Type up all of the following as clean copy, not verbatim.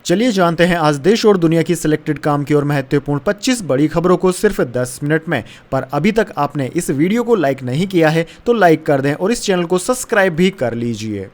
चलिए जानते हैं आज देश और दुनिया की सिलेक्टेड काम की और महत्वपूर्ण 25 बड़ी खबरों को सिर्फ 10 मिनट में। पर अभी तक आपने इस वीडियो को लाइक नहीं किया है तो लाइक कर दें और इस चैनल को सब्सक्राइब भी कर लीजिए।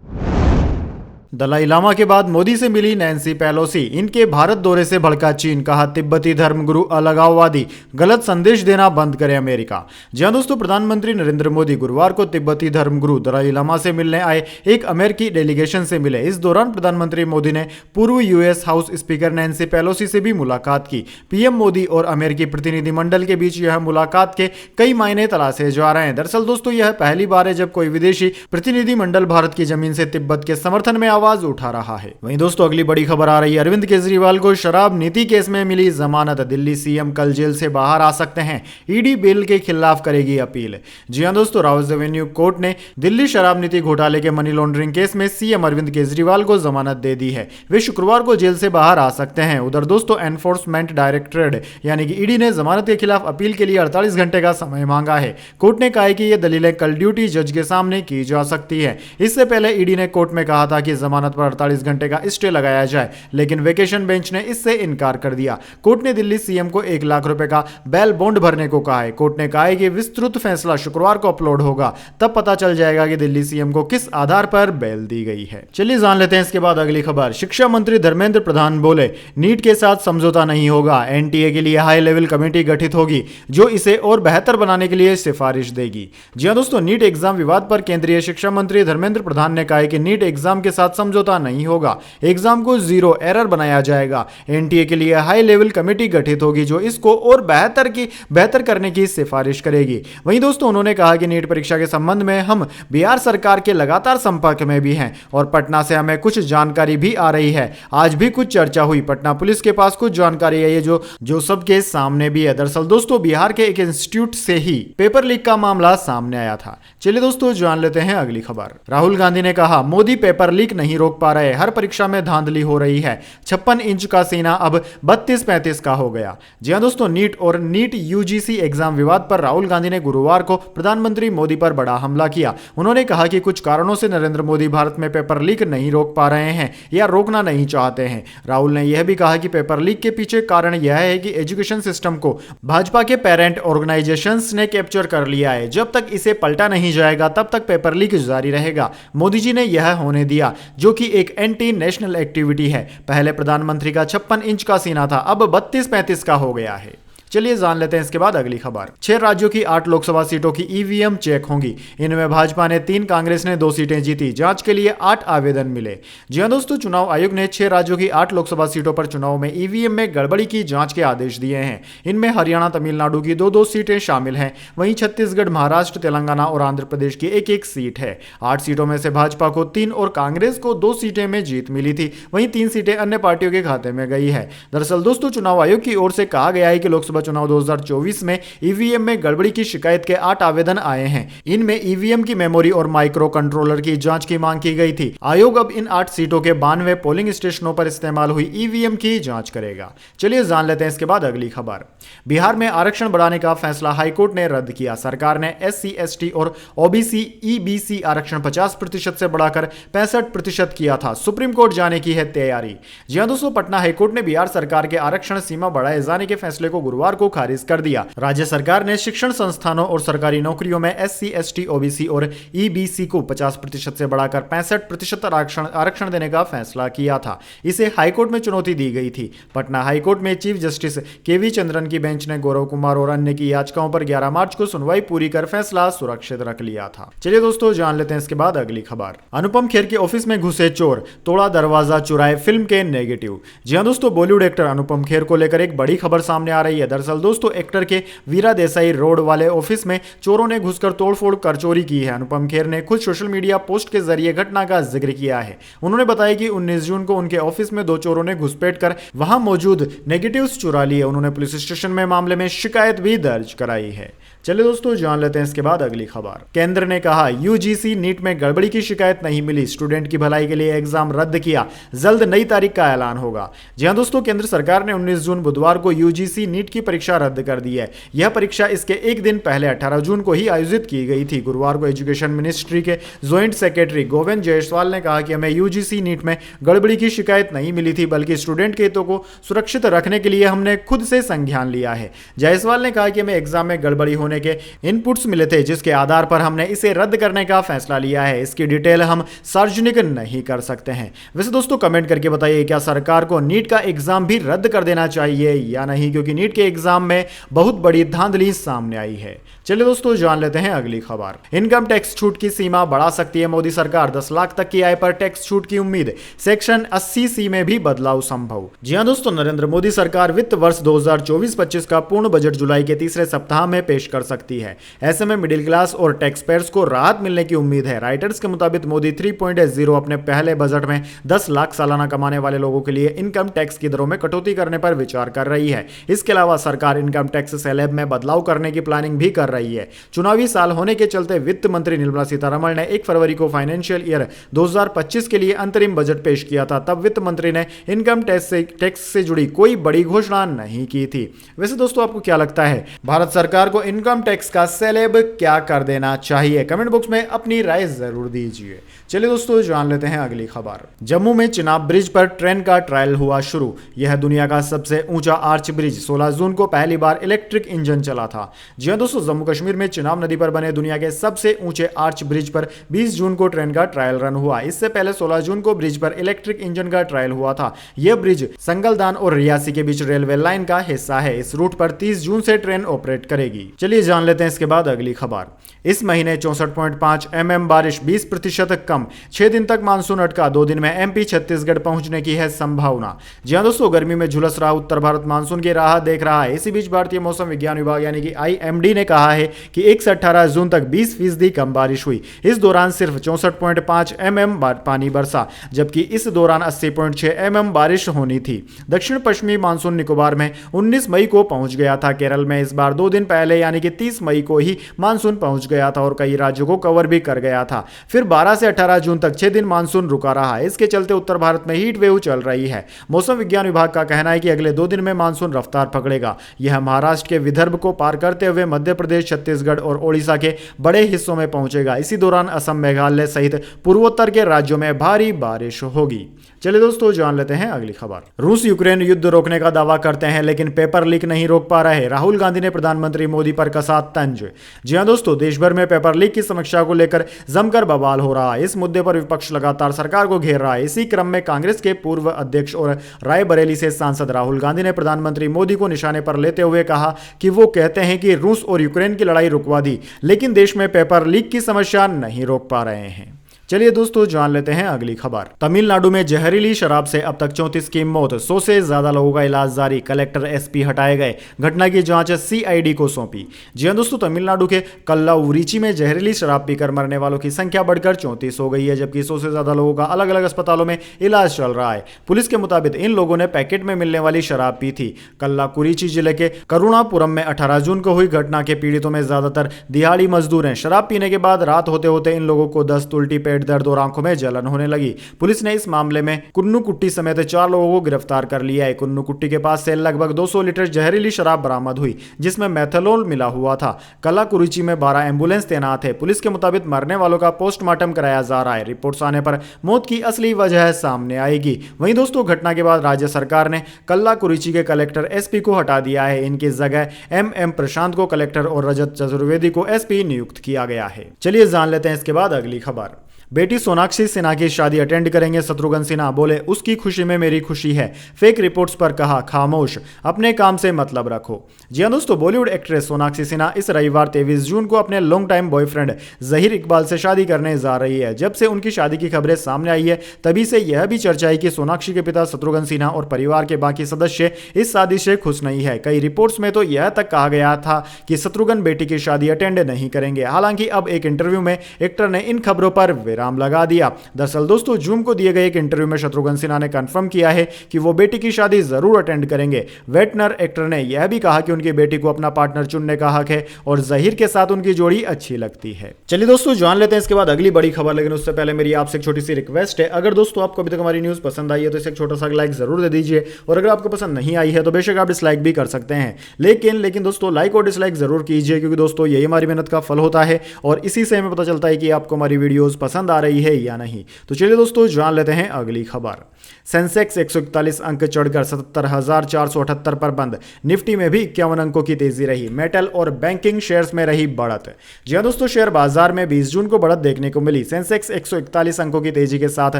दलाई लामा के बाद मोदी से मिली नैन्सी पेलोसी, इनके भारत दौरे से भड़का चीन, कहा तिब्बती धर्मगुरु अलगाववादी, गलत संदेश देना बंद करे अमेरिका। जी हां दोस्तों, प्रधानमंत्री नरेंद्र मोदी गुरुवार को तिब्बती धर्मगुरु दलाई लामा से मिलने आए एक अमेरिकी डेलीगेशन से मिले। इस दौरान प्रधानमंत्री मोदी ने पूर्व US house speaker Nancy Pelosi से भी मुलाकात की। पीएम मोदी और अमेरिकी प्रतिनिधिमंडल के बीच यह मुलाकात के कई मायने तलाशे जा रहे हैं। दरअसल दोस्तों, यह पहली बार है जब कोई विदेशी प्रतिनिधिमंडल भारत की जमीन से तिब्बत के समर्थन में आवाज उठा रहा है। वहीं दोस्तों, अगली बड़ी खबर आ रही है, अरविंद केजरीवाल को शराब नीति केस में मिली जमानत, दिल्ली सीएम कल जेल से बाहर आ सकते हैं, ईडी बिल के खिलाफ करेगी अपील। जी हां दोस्तों, राउज एवेन्यू कोर्ट ने दिल्ली शराब नीति घोटाले के मनी लॉन्ड्रिंग केस में सीएम अरविंद केजरीवाल को जमानत दे दी है। वे शुक्रवार को जेल से बाहर आ सकते हैं। उधर दोस्तों, एनफोर्समेंट डायरेक्टरेट यानी कि ईडी ने जमानत के खिलाफ अपील के लिए 48 घंटे का समय मांगा है। कोर्ट ने कहा है कि ये दलीलें कल ड्यूटी जज के सामने की जा सकती है। इससे पहले ईडी ने कोर्ट में कहा था कि जमानत पर 48 घंटे का स्टे लगाया जाए, लेकिन वेकेशन बेंच ने इससे इनकार कर दिया। कोर्ट ने दिल्ली सीएम को 1 लाख रुपए का बेल बॉन्ड भरने को कहा है। कोर्ट ने कहा है कि विस्तृत फैसला शुक्रवार को अपलोड होगा, तब पता चल जाएगा कि दिल्ली सीएम को किस आधार पर बेल दी गई है। चलिए जान लेते हैं इसके बाद अगली खबर। शिक्षा मंत्री धर्मेंद्र प्रधान बोले, नीट के साथ समझौता नहीं होगा, एनटीए के लिए हाई लेवल कमेटी गठित होगी जो इसे और बेहतर बनाने के लिए सिफारिश देगी। जी हां दोस्तों, नीट एग्जाम विवाद पर केंद्रीय शिक्षा मंत्री धर्मेंद्र प्रधान ने कहा है कि नीट एग्जाम के साथ समझौता नहीं होगा, एग्जाम को जीरो एरर बनाया जाएगा। एनटीए के लिए हाई लेवल कमेटी गठित होगी जो इसको और बेहतर करने की सिफारिश करेगी। वहीं दोस्तों, उन्होंने कहा कि नीट परीक्षा के संबंध में हम बिहार सरकार के लगातार संपर्क में भी हैं और पटना से हमें कुछ जानकारी भी आ रही है। आज भी कुछ चर्चा हुई, पटना पुलिस के पास कुछ जानकारी है, ये जो सबके सामने भी है। दरअसल दोस्तों, बिहार के एक इंस्टीट्यूट से ही पेपर लीक का मामला सामने आया था। चलिए दोस्तों, जान लेते हैं अगली खबर। राहुल गांधी ने कहा, मोदी पेपर लीक नहीं रोक पा रहे, हर परीक्षा में धांधली हो रही है, 56 इंच का सीना अब 32-35 का हो गया। जी हां दोस्तों, नीट और नीट यूजीसी एग्जाम विवाद पर राहुल गांधी ने गुरुवार को प्रधानमंत्री मोदी पर बड़ा हमला किया। उन्होंने कहा कि कुछ कारणों से नरेंद्र मोदी भारत में पेपर लीक नहीं रोक पा रहे हैं या रोकना नहीं चाहते हैं। राहुल ने यह भी कहा कि पेपर लीक के पीछे कारण यह है कि एजुकेशन सिस्टम को भाजपा के पेरेंट ऑर्गेनाइजेशंस ने कैप्चर कर लिया है। जब तक इसे पलटा नहीं जाएगा तब तक पेपर लीक जारी रहेगा। मोदी जी ने यह होने दिया, जो कि एक एंटी नेशनल एक्टिविटी है। पहले प्रधानमंत्री का 56 इंच का सीना था, अब 32-35 का हो गया है। चलिए जान लेते हैं इसके बाद अगली खबर। 6 राज्यों की 8 लोकसभा सीटों की ईवीएम चेक होंगी। इनमें भाजपा ने 3, कांग्रेस ने 2 सीटें जीती। जांच के लिए 8 आवेदन मिले। जी हां दोस्तों, चुनाव आयोग ने 6 राज्यों की 8 लोकसभा सीटों पर चुनाव में ईवीएम में गड़बड़ी की जांच के आदेश दिए हैं। इनमें हरियाणा, तमिलनाडु की 2-2 सीटें शामिल हैं। वहीं छत्तीसगढ़, महाराष्ट्र, तेलंगाना और आंध्र प्रदेश की 1-1 सीट है। 8 सीटों में से भाजपा को 3 और कांग्रेस को 2 सीटें में जीत मिली थी। वहीं 3 सीटें अन्य पार्टियों के खाते में गई है। दरअसल दोस्तों, चुनाव आयोग की ओर से कहा गया है कि लोकसभा चुनाव 2024 में ईवीएम में गड़बड़ी की शिकायत के 8 आवेदन आए हैं। इनमें ईवीएम की मेमोरी और माइक्रो कंट्रोलर की जांच की मांग की गई थी। आयोग अब इन 8 सीटों के 92 पोलिंग स्टेशनों पर इस्तेमाल हुई ईवीएम की जांच करेगा। चलिए जान लेते हैं इसके बाद अगली खबर। बिहार में आरक्षण बढ़ाने का फैसला हाईकोर्ट ने रद्द किया। सरकार ने SC, ST और OBC, EBC आरक्षण 50% से बढ़ाकर 65% किया था। सुप्रीम कोर्ट जाने की है तैयारी। जी हां दोस्तों, पटना हाईकोर्ट ने बिहार सरकार के आरक्षण सीमा बढ़ाए जाने के फैसले को गुरुवार को खारिज कर दिया। राज्य सरकार ने शिक्षण संस्थानों और सरकारी नौकरियों में SC, ST, OBC और EBC को 50% से बढ़ाकर 65% आरक्षण देने का फैसला किया था। इसे हाईकोर्ट में चुनौती दी गई थी। पटना हाईकोर्ट में चीफ जस्टिस KV चंद्रन की बेंच ने गौरव कुमार और अन्य की याचिकाओं पर 11 मार्च को सुनवाई पूरी कर फैसला सुरक्षित रख लिया था। चलिए दोस्तों, जान लेते हैं इसके बाद अगली खबर। अनुपम खेर के ऑफिस में घुसे चोर, तोड़ा दरवाजा, चुराए फिल्म के नेगेटिव। जी हां दोस्तों, बॉलीवुड एक्टर अनुपम खेर को लेकर एक बड़ी खबर सामने आ रही है। दरअसल दोस्तों, एक्टर के वीरा देसाई रोड वाले ऑफिस में चोरों ने घुसकर तोड़फोड़ कर चोरी की है। अनुपम खेर ने खुद सोशल मीडिया पोस्ट के जरिए घटना का जिक्र किया है। उन्होंने बताया कि 19 जून को उनके ऑफिस में 2 चोरों ने घुसपैठ कर वहां मौजूद नेगेटिव्स चुरा लिए। उन्होंने पुलिस स्टेशन में मामले में शिकायत भी दर्ज कराई है। चलिए दोस्तों जान लेते हैं इसके बाद अगली खबर। केंद्र ने कहा यूजीसी नीट में गड़बड़ी की शिकायत नहीं मिली, स्टूडेंट की भलाई के लिए एग्जाम रद्द किया, जल्द नई तारीख का ऐलान होगा। जी हां दोस्तों, केंद्र सरकार ने 19 जून बुधवार को यूजीसी नीट की परीक्षा रद्द कर दी है। यह परीक्षा इसके एक दिन पहले 18 जून को ही आयोजित की गई थी। गुरुवार को एजुकेशन मिनिस्ट्री के ज्वाइंट सेक्रेटरी गोविंद जायसवाल ने कहा कि हमें यूजीसी नीट में गड़बड़ी की शिकायत नहीं मिली थी, बल्कि स्टूडेंट के हितों को सुरक्षित रखने के लिए हमने खुद से संज्ञान लिया है। जायसवाल ने कहा कि हमें एग्जाम में गड़बड़ी होने के इनपुट्स मिले थे, जिसके आधार पर हमने इसे रद्द करने का फैसला लिया है। इसकी डिटेल हम सार्वजनिक नहीं कर सकते हैं। वैसे दोस्तों कमेंट करके बताइए, क्या सरकार को नीट का एग्जाम भी रद्द कर देना चाहिए या नहीं, क्योंकि नीट के एग्जाम में बहुत बड़ी धांधली सामने आई है। चलिए दोस्तों जान लेते हैं अगली खबर। इनकम टैक्स छूट की सीमा बढ़ा सकती है मोदी सरकार, 10 लाख तक की आय पर टैक्स छूट की उम्मीद, सेक्शन 80C में भी बदलाव संभव। जी हां दोस्तों, नरेंद्र मोदी सरकार वित्त वर्ष 2024-25 का पूर्ण बजट जुलाई के तीसरे सप्ताह में पेश कर सकती है। ऐसे में मिडिल क्लास और टैक्स पेयर्स को राहत मिलने की उम्मीद है। राइटर्स के मुताबिक मोदी 3.0 अपने पहले बजट में 10 लाख सालाना कमाने वाले लोगों के लिए इनकम टैक्स की दरों में कटौती करने पर विचार कर रही है। इसके अलावा सरकार इनकम टैक्स स्लैब में बदलाव करने की प्लानिंग भी कर रही है। चुनावी साल होने के चलते वित्त मंत्री निर्मला सीतारमण ने 1 फरवरी को फाइनेंशियल ईयर 2025 के लिए अंतरिम बजट पेश किया था। तब वित्त मंत्री ने इनकम टैक्स से जुड़ी कोई बड़ी घोषणा नहीं की थी। वैसे दोस्तों आपको क्या लगता है, भारत सरकार को इनकम टैक्स का स्लैब क्या कर देना चाहिए? कमेंट बॉक्स में अपनी राय जरूर दीजिए। चलिए दोस्तों जान लेते हैं अगली खबर। जम्मू में चिनाब ब्रिज पर ट्रेन का ट्रायल हुआ शुरू। यह दुनिया का सबसे ऊंचा आर्च ब्रिज 16 जून को पहली बार इलेक्ट्रिक इंजन चला था। जी हां दोस्तों, जम्मू कश्मीर में चिनाब नदी पर बने दुनिया के सबसे ऊंचे आर्च ब्रिज पर 20 जून को ट्रेन का ट्रायल रन हुआ। इससे पहले 16 जून को ब्रिज पर इलेक्ट्रिक इंजन का ट्रायल हुआ था। यह ब्रिज संगलदान और रियासी के बीच रेलवे लाइन का हिस्सा है। इस रूट पर 30 जून से ट्रेन ऑपरेट करेगी। चलिए जान लेते हैं इसके बाद अगली खबर। इस महीने 64.5 mm बारिश, 20% कम, 6 दिन तक मानसून अटका, 2 दिन में एमपी छत्तीसगढ़ पहुंचने की है संभावना। जी हां दोस्तों, गर्मी में झुलस रहा उत्तर भारत मानसून की राह देख रहा है। इसी बीच भारतीय मौसम विज्ञान विभाग यानी कि IMD ने कहा है कि 1 से 18 जून तक 20% कम बारिश हुई। इस दौरान सिर्फ 64.5 mm पानी बरसा, जबकि इस दौरान 80.6 mm बारिश होनी थी। दक्षिण पश्चिमी मानसून निकोबार में 19 मई को पहुंच गया था। केरल में इस बार 2 दिन पहले यानी कि 30 मई को ही मानसून पहुंच गया था और कई राज्यों को कवर भी कर गया था। फिर 12 से 18 जून तक 6 दिन मानसून रुका रहा। इसके चलते उत्तर भारत में हीट वेव चल रही है। मौसम विज्ञान विभाग का कहना है कि अगले 2 दिन में मानसून रफ्तार पकड़ेगा। यह महाराष्ट्र के विदर्भ को पार करते हुए मध्य प्रदेश, छत्तीसगढ़ और ओडिशा के बड़े हिस्सों में पहुंचेगा। इसी दौरान असम, मेघालय सहित पूर्वोत्तर के राज्यों में भारी बारिश होगी। चलिए दोस्तों जान लेते हैं अगली खबर। रूस यूक्रेन युद्ध रोकने का दावा करते हैं, लेकिन पेपर लीक नहीं रोक पा रहे। राहुल गांधी ने प्रधानमंत्री मोदी पर कसा तंज। जी हां दोस्तों, देश भर में पेपर लीक की समस्या को लेकर जमकर बवाल हो रहा है। इस मुद्दे पर विपक्ष लगातार सरकार को घेर रहा है। इसी क्रम में कांग्रेस के पूर्व अध्यक्ष और रायबरेली से सांसद राहुल गांधी ने प्रधानमंत्री मोदी को निशाने पर लेते हुए कहा कि वो कहते हैं कि रूस और यूक्रेन की लड़ाई रुकवा दी, लेकिन देश में पेपर लीक की समस्या नहीं रोक पा रहे हैं। चलिए दोस्तों जान लेते हैं अगली खबर। तमिलनाडु में जहरीली शराब से अब तक 34 की मौत, 100 से ज्यादा लोगों का इलाज जारी, कलेक्टर एसपी हटाए गए, घटना की जांच सीआईडी को सौंपी। जी हां दोस्तों, तमिलनाडु के कल्लाउरीची में जहरीली शराब पीकर मरने वालों की संख्या बढ़कर 34 हो गई है, जबकि 100 से ज्यादा लोगों का अलग अलग अस्पतालों में इलाज चल रहा है। पुलिस के मुताबिक इन लोगों ने पैकेट में मिलने वाली शराब पी थी। कल्लाकुरीची जिले के करुणापुरम में 18 जून को हुई घटना के पीड़ितों में ज्यादातर दिहाड़ी मजदूर हैं। शराब पीने के बाद रात होते होते इन लोगों को दस्त, उल्टी, पेट दर्द और आंखों में जलन होने लगी। पुलिस ने इस मामले में कुन्नुकुट्टी समेत 4 लोगों को गिरफ्तार कर लिया है। कुन्नुकुट्टी के पास से लगभग 200 लीटर जहरीली शराब बरामद हुई, जिसमें मेथनॉल मिला हुआ था। कलाकुरीची में 12 एम्बुलेंस तैनात है। पुलिस के मुताबिक मरने वालों का पोस्टमार्टम कराया जा रहा है। रिपोर्ट्स आने पर मौत की असली वजह सामने आएगी। वहीं दोस्तों, घटना के बाद राज्य सरकार ने कल्लाकुरीची के कलेक्टर एसपी को हटा दिया है। इनकी जगह एमएम प्रशांत को कलेक्टर और रजत चतुर्वेदी को एसपी नियुक्त किया गया है। चलिए जान लेते हैं इसके बाद अगली खबर। बेटी सोनाक्षी सिन्हा की शादी अटेंड करेंगे शत्रुघ्न सिन्हा, बोले उसकी खुशी में मेरी खुशी है। फेक रिपोर्ट्स पर कहा खामोश, अपने काम से मतलब रखो। जी हां दोस्तों, बॉलीवुड एक्ट्रेस सोनाक्षी सिन्हा इस रविवार 23 जून को अपने long time boyfriend Zaheer Iqbal से शादी करने जा रही है। जब से उनकी शादी की खबरें सामने आई है, तभी से यह भी चर्चा है कि सोनाक्षी के पिता शत्रुघ्न सिन्हा और परिवार के बाकी सदस्य इस शादी से खुश नहीं है। कई रिपोर्ट्स में तो यह तक कहा गया था कि शत्रुघ्न बेटी की शादी अटेंड नहीं करेंगे। हालांकि अब एक इंटरव्यू में एक्टर ने इन खबरों पर विराम लगा दिया। दरअसल दोस्तों जूम को दिए गए एक इंटरव्यू में शत्रुघ्न सिन्हा ने कंफर्म किया है कि वो बेटी की शादी जरूर अटेंड करेंगे। वेटनर एक्टर ने यह भी कहा कि उनकी बेटी को अपना पार्टनर चुनने का हक है और जहीर के साथ उनकी जोड़ी अच्छी लगती है। चलिए दोस्तों जान लेते हैं इसके बाद अगली बड़ी खबर, लेकिन उससे पहले मेरी आपसे एक छोटी सी रिक्वेस्ट है, अगर दोस्तों आपको अभी तक हमारी न्यूज पसंद आई है तो इसे एक छोटा सा लाइक जरूर दे दीजिए, और अगर आपको पसंद नहीं आई है तो बेशक आप डिसलाइक भी कर सकते हैं, लेकिन दोस्तों लाइक और डिसलाइक जरूर कीजिए, क्योंकि दोस्तों यही हमारी मेहनत का फल होता है और इसी से हमें पता चलता है कि आपको हमारी वीडियोस पसंद आ रही है या नहीं। तो चलिए दोस्तों जान लेते हैं अगली खबर। सेंसेक्स 141 अंक चढ़कर 77,478 पर बंद। निफ्टी में भी 51 अंकों की तेजी रही। मेटल और बैंकिंग शेयर्स में रही बढ़त। जी हां दोस्तों, शेयर बाजार में 20 जून को बढ़त देखने को मिली। सेंसेक्स 141 अंकों की तेजी के साथ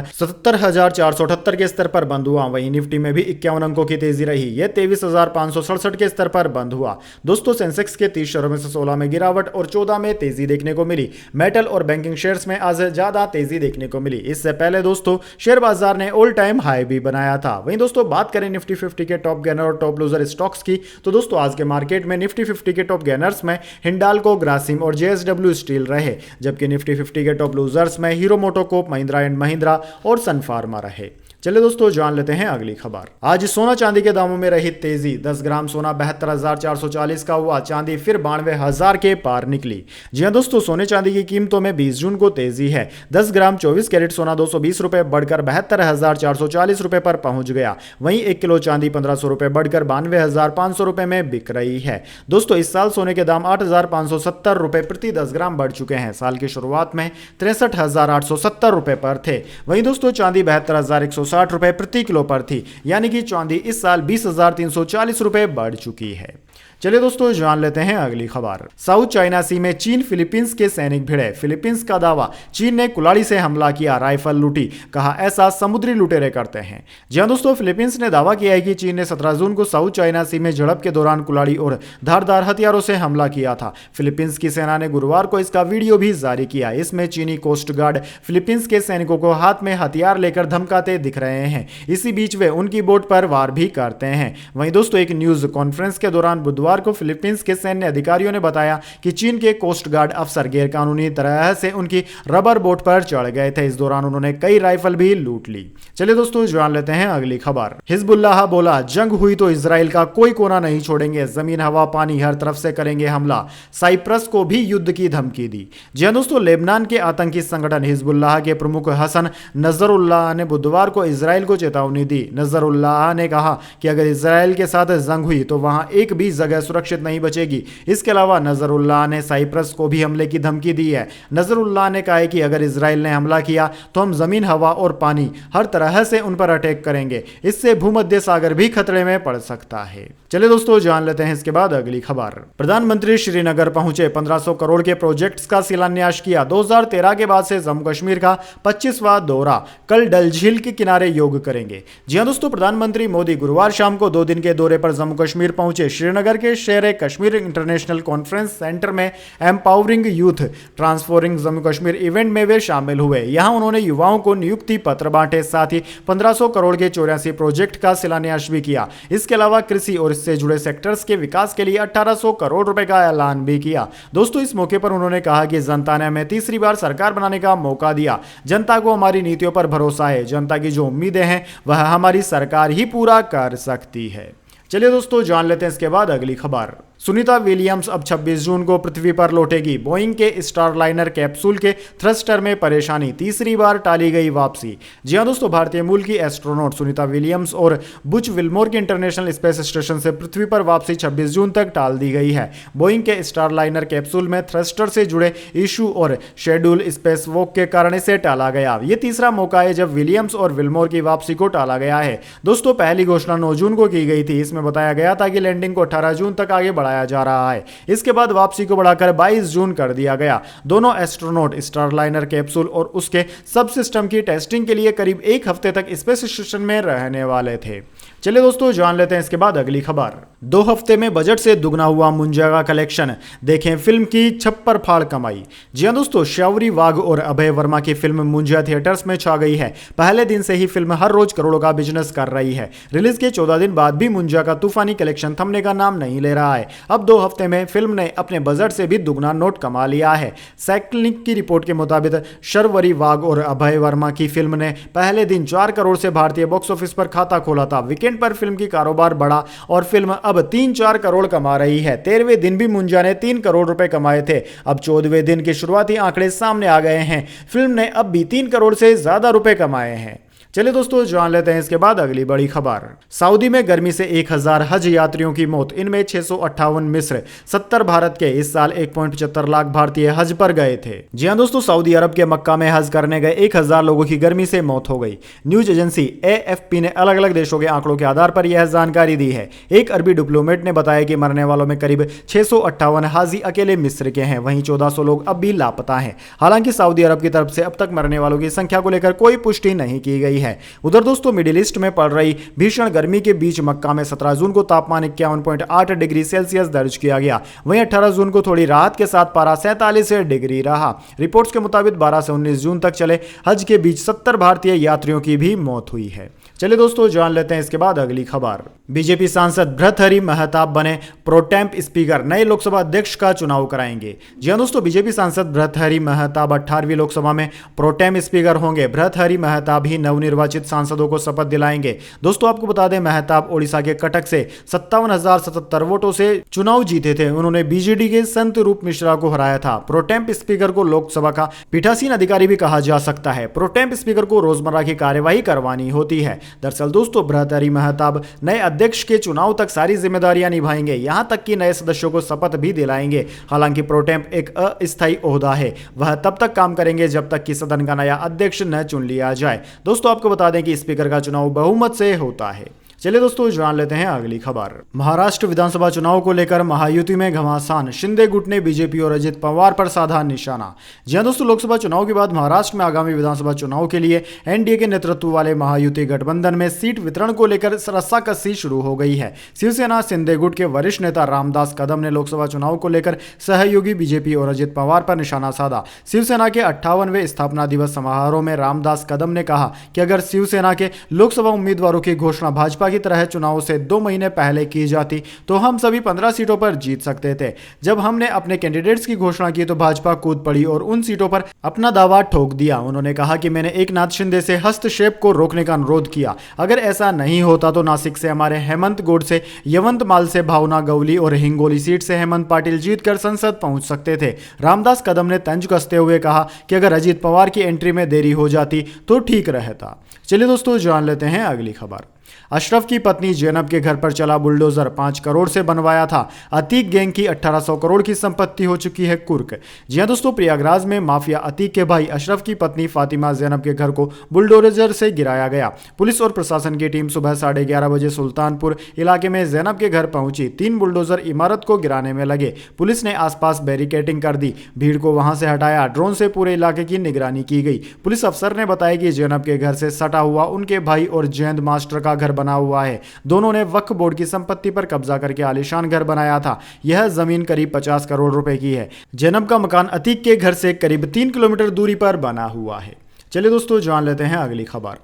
77,478 के स्तर पर बंद हुआ। वहीं निफ्टी में भी 51 अंकों की तेजी रही। यह 23,567 के स्तर पर बंद हुआ। दोस्तों सेंसेक्स के 30 शेयरों में से 16 में गिरावट और 14 में तेजी देखने को मिली। मेटल और बैंकिंग शेयर्स में आज ज्यादा तेजी देखने को मिली। इससे पहले दोस्तों शेयर बाजार ने ऑल टाइम हाई भी बनाया था। वहीं दोस्तों बात करें निफ्टी 50 के टॉप गेनर और टॉप लूजर स्टॉक्स की, तो दोस्तों आज के मार्केट में निफ्टी 50 के टॉप गेनर्स में हिंडाल्को, ग्रासिम और जेएसडब्ल्यू स्टील रहे, जबकि निफ्टी 50 के टॉप लूजर्स में hero MotoCorp, Mahindra and Mahindra और सन फार्मा रहे। चलिए दोस्तों जान लेते हैं अगली खबर। आज सोना चांदी के दामों में रही तेजी। 10 ग्राम सोना 72,440 का हुआ। चांदी फिर 92,000 के पार निकली। जी हां दोस्तों, सोने चांदी की कीमतों में 20 जून को तेजी है। 10 ग्राम 24 कैरेट सोना 220 रुपए बढ़कर 72,440 रुपए पर पहुंच गया। वहीं 1 किलो चांदी 1,500 रुपए बढ़कर 92,500 रुपए में बिक रही है। दोस्तों इस साल सोने के दाम 8,570 रुपए प्रति 10 ग्राम बढ़ चुके हैं। साल की शुरुआत में 63,870 रुपए पर थे। वहीं दोस्तों चांदी 72,160 रुपए प्रति किलो पर थी, यानी कि चांदी इस साल 20,340 रुपए बढ़ चुकी है। चलिए दोस्तों जान लेते हैं अगली खबर। साउथ चाइना सी में चीन फिलीपींस के सैनिक भिड़े। फिलीपींस का दावा, चीन ने कुलाड़ी से हमला किया, राइफल लूटी, कहा ऐसा समुद्री लुटेरे करते हैं। जी हां दोस्तों, फिलीपींस ने दावा किया है कि चीन ने 17 जून को साउथ चाइना सी में झड़प के दौरान कुलाड़ी और धारदार हथियारों से हमला किया था। फिलीपींस की सेना ने गुरुवार को इसका वीडियो भी जारी किया। इसमें चीनी कोस्ट गार्ड फिलीपींस के सैनिकों को हाथ में हथियार लेकर धमकाते दिख रहे हैं। इसी बीच वे उनकी बोट पर वार भी करते हैं। वहीं दोस्तों एक न्यूज कॉन्फ्रेंस के दौरान बुधवार को फिलीपींस के सैन्य अधिकारियों ने बताया कि चीन के कोस्ट गार्ड अफसर गैरकानूनी तरह से उनकी रबर बोट पर चढ़ गए थे। इस दौरान उन्होंने कई राइफल भी लूट ली। चलिए दोस्तों जान लेते हैं अगली खबर। हिजबुल्लाह बोला, जंग हुई तो इजराइल का कोई कोना नहीं छोड़ेंगे, जमीन हवा पानी हर तरफ से करेंगे हमला। साइप्रस को भी युद्ध की धमकी दी। जी हां दोस्तों, लेबनान के आतंकी संगठन हिजबुल्लाह के प्रमुख हसन नजरुल्लाह ने बुधवार को इजराइल को चेतावनी दी। नजरुल्लाह ने कहा कि अगर इजराइल के साथ जंग हुई तो वहां एक भी जगह सुरक्षित नहीं बचेगी। इसके अलावा नजरुल्लाह ने साइप्रस को भी हमले की धमकी दी है। नजरुल्लाह ने कहा है कि अगर इजराइल ने हमला किया तो हम जमीन हवा और पानी हर तरह से उन पर अटैक करेंगे। इससे भूमध्य सागर भी खतरे में पड़ सकता है। चलिए दोस्तों जान लेते हैं इसके बाद अगली खबर। प्रधानमंत्री श्रीनगर पहुंचे, 1500 करोड़ के प्रोजेक्ट्स का शिलान्यास किया। 2013 के बाद से जम्मू कश्मीर का 25वां दौरा। कल डल झील के किनारे योग करेंगे। जी हां दोस्तों, प्रधानमंत्री मोदी गुरुवार शाम को 2 दिन के दौरे पर जम्मू कश्मीर पहुंचे। श्रीनगर के शेर कश्मीर इंटरनेशनल कॉन्फ्रेंस सेंटर में empowering youth transforming Jammu Kashmir event में वे शामिल हुए। यहां उन्होंने युवाओं को नियुक्ति पत्र बांटे, साथ ही 1500 करोड़ के 84 प्रोजेक्ट का शिलान्यास भी किया। इसके अलावा कृषि और इससे जुड़े सेक्टर्स के विकास के लिए 1800 करोड़ रुपए का ऐलान भी किया। दोस्तों इस मौके पर उन्होंने कहा कि जनता ने हमें तीसरी बार सरकार बनाने का मौका दिया। जनता को हमारी नीतियों पर भरोसा है। जनता की जो उम्मीदें हैं वह हमारी सरकार ही पूरा कर सकती है। चलिए दोस्तों जान लेते हैं इसके बाद अगली खबर। सुनीता विलियम्स अब 26 जून को पृथ्वी पर लौटेगी। बोइंग के स्टारलाइनर कैप्सूल के थ्रस्टर में परेशानी, तीसरी बार टाली गई वापसी। जी हां दोस्तों, भारतीय मूल की एस्ट्रोनॉट सुनीता विलियम्स और बुच विल्मोर के इंटरनेशनल स्पेस स्टेशन से पृथ्वी पर वापसी 26 जून तक टाल दी गई है। बोइंग के स्टारलाइनर कैप्सूल में थ्रस्टर से जुड़े इशू और शेड्यूल स्पेस वॉक के कारण इसे टाला गया। यह तीसरा मौका है जब विलियम्स और विल्मोर की वापसी को टाला गया है। दोस्तों पहली घोषणा 9 जून को की गई थी। इसमें बताया गया था कि लैंडिंग को 18 जून तक आगे बढ़ाया जा रहा है। इसके बाद वापसी को बढ़ाकर 22 जून कर दिया गया। दोनों एस्ट्रोनॉट स्टारलाइनर कैप्सूल और उसके सब सिस्टम की टेस्टिंग के लिए करीब 1 हफ्ते तक स्पेस स्टेशन में रहने वाले थे। चलिए दोस्तों जान लेते हैं इसके बाद अगली खबर। 2 हफ्ते में बजट से दुगना हुआ मुंजा का कलेक्शन, देखें फिल्म की छप्पर फाड़ कमाई। जी हाँ दोस्तों, श्यावरी वाघ और अभय वर्मा की फिल्म मुंजा थिएटर्स में छा गई है। पहले दिन से ही फिल्म हर रोज करोड़ों का बिजनेस कर रही है। रिलीज के 14 दिन बाद भी मुंजा का तूफानी कलेक्शन थमने का नाम नहीं ले रहा है। अब 2 हफ्ते में फिल्म ने अपने बजट से भी दुगना नोट कमा लिया है। सैक्लिक की रिपोर्ट के मुताबिक शर्वरी वाघ और अभय वर्मा की फिल्म ने पहले दिन 4 करोड़ से भारतीय बॉक्स ऑफिस पर खाता खोला था। वीकेंड पर फिल्म की कारोबार बढ़ा और फिल्म अब 3-4 करोड़ कमा रही है। 13वें दिन भी मुंजा ने 3 करोड़ रुपए कमाए थे। अब 14वें दिन के शुरुआती आंकड़े सामने आ गए हैं। फिल्म ने अब भी 3 करोड़ से ज्यादा रुपए कमाए हैं। चलिए दोस्तों, जान लेते हैं इसके बाद अगली बड़ी खबर। सऊदी में गर्मी से 1000 हज यात्रियों की मौत, इनमें 658 मिस्र, 70 भारत के। इस साल 1.75 लाख भारतीय हज पर गए थे। जी हां दोस्तों, सऊदी अरब के मक्का में हज करने गए 1000 लोगों की गर्मी से मौत हो गई। न्यूज एजेंसी AFP ने अलग अलग देशों के आंकड़ों के आधार पर यह जानकारी दी है। एक अरबी डिप्लोमेट ने बताया कि मरने वालों में करीब 658 हाजी अकेले मिस्र के हैं। वहीं 1400 लोग अब भी लापता हैं। हालांकि सऊदी अरब की तरफ से अब तक मरने वालों की संख्या को लेकर कोई पुष्टि नहीं की गई है। उधर दोस्तों, मिडिल ईस्ट में पड़ रही भीषण गर्मी के बीच मक्का में 17 जून को तापमान 51.8 डिग्री सेल्सियस दर्ज किया गया। वहीं 18 जून को थोड़ी राहत के साथ पारा 47 डिग्री रहा। रिपोर्ट्स के मुताबिक 12 से 19 जून तक चले हज के बीच 70 भारतीय यात्रियों की भी मौत हुई है। चलिए दोस्तों, जान लेते हैं इसके बाद अगली खबर। बीजेपी सांसद भर्तृहरि महताब बने प्रोटेम्प स्पीकर, नए लोकसभा अध्यक्ष का चुनाव कराएंगे। जी हां दोस्तों, बीजेपी सांसद भर्तृहरि महताब 18वीं लोकसभा में प्रोटेम्प स्पीकर होंगे। भर्तृहरि महताब ही नवनिर्वाचित सांसदों को शपथ दिलाएंगे। दोस्तों, आपको बता दें, महताब ओडिशा के कटक से 57,077 वोटों से चुनाव जीते थे। उन्होंने बीजेडी के संत रूप मिश्रा को हराया था। प्रोटेम्प स्पीकर को लोकसभा का पीठासीन अधिकारी भी कहा जा सकता है। प्रोटेम्प स्पीकर को रोजमर्रा की कार्यवाही करवानी होती है। दरअसल दोस्तों, भर्तृहरि महताब नए अध्यक्ष के चुनाव तक सारी जिम्मेदारियां निभाएंगे, यहां तक कि नए सदस्यों को शपथ भी दिलाएंगे। हालांकि प्रोटेम्प एक अस्थायी ओहदा है। वह तब तक काम करेंगे जब तक कि सदन का नया अध्यक्ष न चुन लिया जाए। दोस्तों, आपको बता दें कि स्पीकर का चुनाव बहुमत से होता है। चलिए दोस्तों, जान लेते हैं अगली खबर। महाराष्ट्र विधानसभा चुनाव को लेकर महायुति में घमासान, शिंदे गुट ने बीजेपी और अजित पवार पर साधा निशाना। जी हां दोस्तों, लोकसभा चुनाव के बाद महाराष्ट्र में आगामी विधानसभा चुनाव के लिए एनडीए के नेतृत्व वाले महायुति गठबंधन में सीट वितरण को लेकर रस्साकसी शुरू हो गई है। शिवसेना शिंदे गुट के वरिष्ठ नेता रामदास कदम ने लोकसभा चुनाव को लेकर सहयोगी बीजेपी और अजित पवार पर निशाना साधा। शिवसेना के 58वें स्थापना दिवस समारोह में रामदास कदम ने कहा कि अगर शिवसेना के लोकसभा उम्मीदवारों की घोषणा भाजपा की तरह चुनाव से 2 महीने पहले की जाती तो हम सभी 15 सीटों पर जीत सकते थे। जब हमने अपने कैंडिडेट्स की घोषणा की तो भाजपा कूद पड़ी और उन सीटों पर अपना दावा ठोक दिया। उन्होंने कहा कि मैंने एकनाथ शिंदे से हस्तक्षेप को रोकने का अनुरोध किया। अगर ऐसा नहीं होता तो नासिक से हमारे हेमंत गोडसे, यवंतमाल से भावना गवली और हिंगोली सीट से हेमंत पाटिल जीतकर संसद पहुंच सकते थे। रामदास कदम ने तंज कसते हुए कहा कि अगर अजित पवार की एंट्री में देरी हो जाती तो ठीक रहता। चलिए दोस्तों, जान लेते हैं अगली खबर। अशरफ की पत्नी जैनब के घर पर चला बुलडोजर, 5 करोड़ से बनवाया था। अतीक गैंग की 1800 करोड़ की संपत्ति हो चुकी है कुर्क। जी हां दोस्तों, प्रयागराज में माफिया अतीक के भाई अशरफ की पत्नी फातिमा जैनब के घर को बुलडोजर से गिराया गया। पुलिस और प्रशासन की टीम सुबह 11:30 बजे सुल्तानपुर इलाके में जैनब के घर पहुंची। 3 बुलडोजर इमारत को गिराने में लगे। पुलिस ने आसपास बैरिकेडिंग कर दी, भीड़ को वहां से हटाया। ड्रोन से पूरे इलाके की निगरानी की गई। पुलिस अफसर ने बताया कि जैनब के घर से सटा हुआ उनके भाई और जैद मास्टर का घर बना हुआ है। दोनों ने वक्फ बोर्ड की संपत्ति पर कब्जा करके आलीशान घर बनाया था। यह जमीन करीब 50 करोड़ रुपए की है। जैनब का मकान अतीक के घर से करीब 3 किलोमीटर दूरी पर बना हुआ है। चलिए दोस्तों, जान लेते हैं अगली खबर।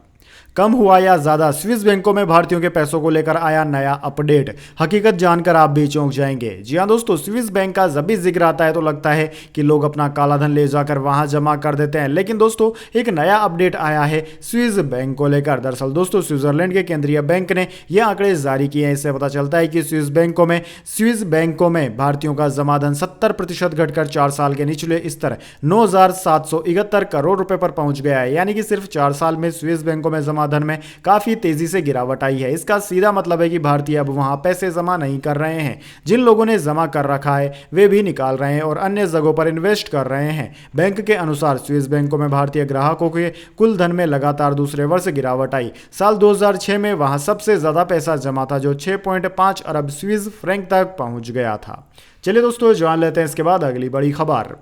कम हुआ या ज्यादा, स्विस बैंकों में भारतीयों के पैसों को लेकर आया नया अपडेट। हकीकत जानकर आप भी चौंक जाएंगे। जी हां दोस्तों, स्विस बैंक का जब भी जिक्र आता है तो लगता है कि लोग अपना काला धन ले जाकर वहां जमा कर देते हैं। लेकिन दोस्तों, एक नया अपडेट आया है स्विस बैंक को लेकर। दरअसल दोस्तों, स्विट्जरलैंड के केंद्रीय बैंक ने यह आंकड़े जारी किए हैं। इससे पता चलता है कि स्विस बैंकों में भारतीयों का जमा धन 70% घटकर 4 साल के निचले स्तर 9,771 करोड़ रुपए पर पहुंच गया है। यानी कि सिर्फ 4 साल में स्विस बैंकों में धन में काफी तेजी से गिरावट आई है। इसका सीधा मतलब है कि भारतीय अब वहां पैसे जमा नहीं कर रहे हैं। जिन लोगों ने जमा कर रखा है वे भी निकाल रहे हैं और अन्य जगहों पर इन्वेस्ट कर रहे हैं। बैंक के अनुसार स्विस बैंकों में भारतीय ग्राहकों के कुल धन में लगातार दूसरे वर्ष गिरावट आई। साल 2006 में वहां सबसे ज्यादा पैसा जमा था, जो 6.5 अरब स्विस फ्रैंक तक पहुंच गया था। चलिए दोस्तों जान लेते हैं इसके बाद अगली बड़ी खबर।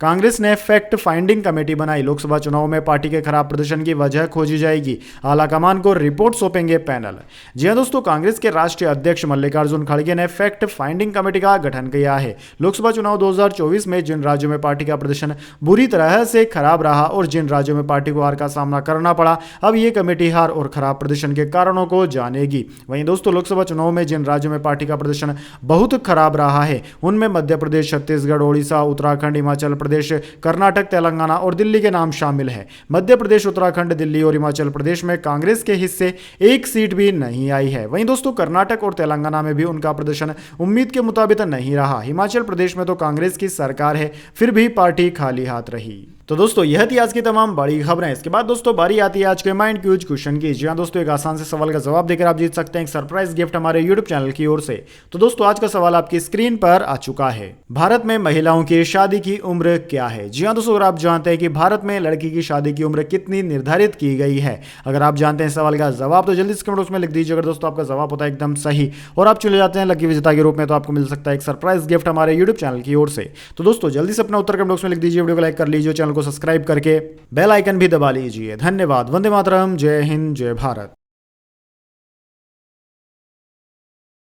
कांग्रेस ने फैक्ट फाइंडिंग कमेटी बनाई, लोकसभा चुनाव में पार्टी के खराब प्रदर्शन की वजह खोजी जाएगी, आलाकमान को रिपोर्ट सौंपेंगे पैनल। जी हां दोस्तों, कांग्रेस के राष्ट्रीय अध्यक्ष मल्लिकार्जुन खड़गे ने फैक्ट फाइंडिंग कमेटी का गठन किया है। लोकसभा चुनाव 2024 में जिन राज्यों में पार्टी का प्रदर्शन बुरी तरह से खराब रहा और जिन राज्यों में पार्टी को हार का सामना करना पड़ा, अब ये कमेटी हार और खराब प्रदर्शन के कारणों को जानेगी। वहीं दोस्तों, लोकसभा चुनाव में जिन राज्यों में पार्टी का प्रदर्शन बहुत खराब रहा है उनमें मध्य प्रदेश, छत्तीसगढ़, ओडिशा, उत्तराखंड, हिमाचल प्रदेश, कर्नाटक, तेलंगाना और दिल्ली के नाम शामिल है। मध्य प्रदेश, उत्तराखंड, दिल्ली और हिमाचल प्रदेश में कांग्रेस के हिस्से एक सीट भी नहीं आई है। वहीं दोस्तों, कर्नाटक और तेलंगाना में भी उनका प्रदर्शन उम्मीद के मुताबिक नहीं रहा। हिमाचल प्रदेश में तो कांग्रेस की सरकार है, फिर भी पार्टी खाली हाथ रही। तो दोस्तों यह थी आज की तमाम बड़ी खबरें। इसके बाद दोस्तों बारी आती है आज के माइंड क्यूज क्वेश्चन की। जी हाँ दोस्तों, एक आसान से सवाल का जवाब देकर आप जीत सकते हैं एक सरप्राइज गिफ्ट हमारे यूट्यूब चैनल की ओर से। तो दोस्तों आज का सवाल आपकी स्क्रीन पर आ चुका है। भारत में महिलाओं की शादी की उम्र क्या है? जी हाँ दोस्तों, अगर आप जानते हैं कि भारत में लड़की की शादी की उम्र कितनी निर्धारित की गई है, अगर आप जानते हैं सवाल का जवाब तो जल्दी से कमेंट बॉक्स में लिख दीजिए। अगर दोस्तों आपका जवाब होता है एकदम सही और आप चले जाते हैं लकी विजेता के रूप में, तो आपको मिल सकता है एक सरप्राइज गिफ्ट हमारे यूट्यूब चैनल की ओर से। तो दोस्तों जल्दी से अपना उत्तर कमेंट बॉक्स में लिख दीजिए, वीडियो को लाइक कर लीजिए, चैनल को सब्सक्राइब करके बेल आइकन भी दबा लीजिए। धन्यवाद। वंदे मातरम। जय हिंद, जय भारत।